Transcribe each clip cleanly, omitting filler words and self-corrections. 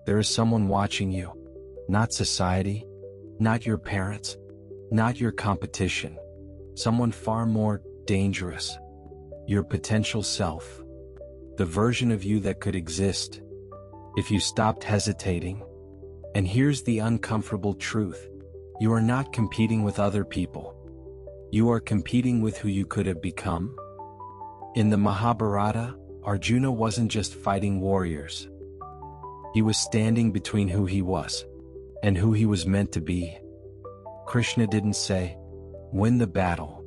There is someone watching you. Not society, not your parents, not your competition. Someone far more dangerous. Your potential self. The version of you that could exist if you stopped hesitating. And here's the uncomfortable truth. You are not competing with other people. You are competing with who you could have become. In the Mahabharata, Arjuna wasn't just fighting warriors. He was standing between who he was and who he was meant to be. Krishna didn't say, "Win the battle."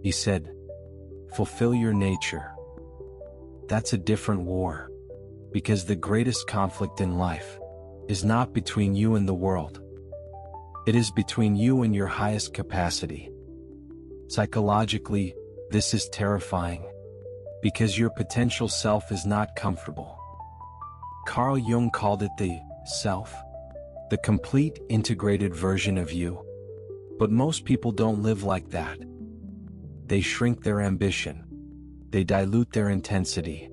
He said, "Fulfill your nature." That's a different war, because the greatest conflict in life is not between you and the world. It is between you and your highest capacity. Psychologically, this is terrifying, because your potential self is not comfortable. Carl Jung called it the self, the complete integrated version of you. But most people don't live like that. They shrink their ambition. They dilute their intensity.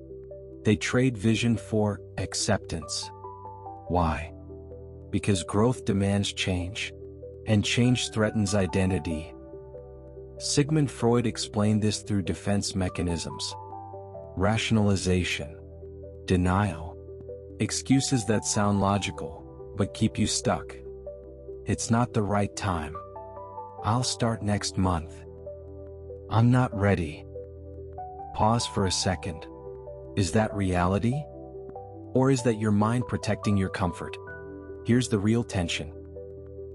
They trade vision for acceptance. Why? Because growth demands change, and change threatens identity. Sigmund Freud explained this through defense mechanisms: rationalization, denial, excuses that sound logical, but keep you stuck. It's not the right time. I'll start next month. I'm not ready. Pause for a second. Is that reality? Or is that your mind protecting your comfort? Here's the real tension.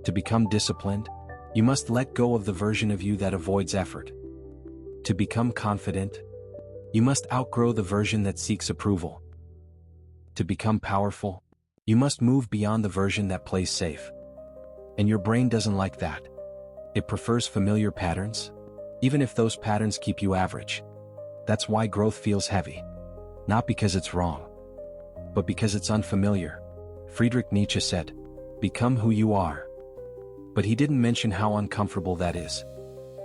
To become disciplined, you must let go of the version of you that avoids effort. To become confident, you must outgrow the version that seeks approval. To become powerful, you must move beyond the version that plays safe. And your brain doesn't like that. It prefers familiar patterns, even if those patterns keep you average. That's why growth feels heavy. Not because it's wrong, but because it's unfamiliar. Friedrich Nietzsche said, "Become who you are." But he didn't mention how uncomfortable that is.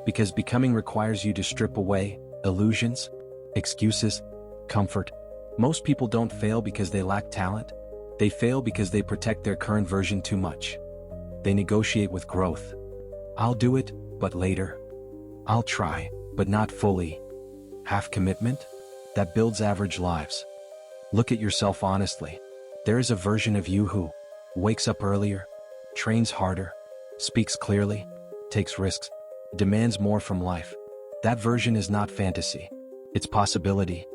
Because becoming requires you to strip away illusions, excuses, comfort. Most people don't fail because they lack talent. They fail because they protect their current version too much. They negotiate with growth. I'll do it, but later. I'll try, but not fully. Half commitment? That builds average lives. Look at yourself honestly. There is a version of you who wakes up earlier, trains harder, speaks clearly, takes risks, demands more from life. That version is not fantasy. It's possibility.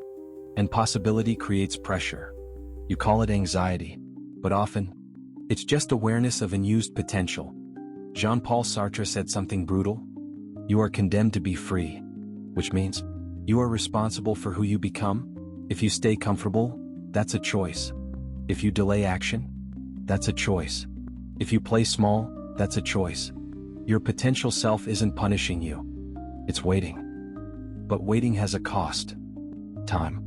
And possibility creates pressure. You call it anxiety, but often, it's just awareness of unused potential. Jean-Paul Sartre said something brutal. You are condemned to be free, which means you are responsible for who you become. If you stay comfortable, that's a choice. If you delay action, that's a choice. If you play small, that's a choice. Your potential self isn't punishing you. It's waiting. But waiting has a cost. Time.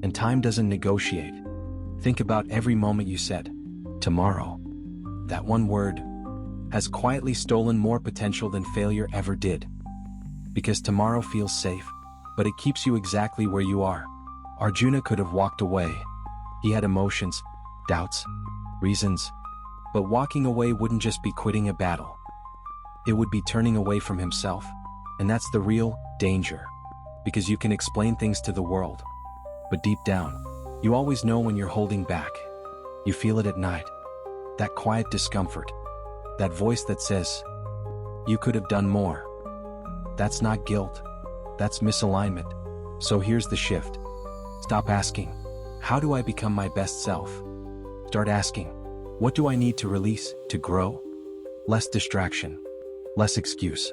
And time doesn't negotiate. Think about every moment you said, "Tomorrow." That one word has quietly stolen more potential than failure ever did. Because tomorrow feels safe, but it keeps you exactly where you are. Arjuna could have walked away. He had emotions, doubts, reasons. But walking away wouldn't just be quitting a battle. It would be turning away from himself. And that's the real danger. Because you can explain things to the world. But deep down, you always know when you're holding back. You feel it at night. That quiet discomfort. That voice that says, "You could have done more." That's not guilt. That's misalignment. So here's the shift. Stop asking, "How do I become my best self?" Start asking, "What do I need to release to grow?" Less distraction, less excuse,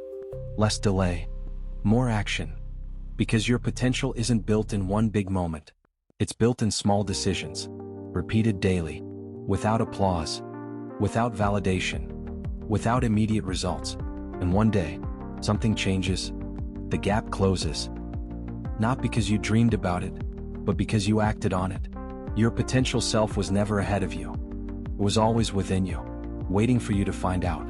less delay, more action. Because your potential isn't built in one big moment. It's built in small decisions, repeated daily, without applause, without validation, without immediate results. And one day, something changes. The gap closes. Not because you dreamed about it, but because you acted on it. Your potential self was never ahead of you. It was always within you, waiting for you to find out.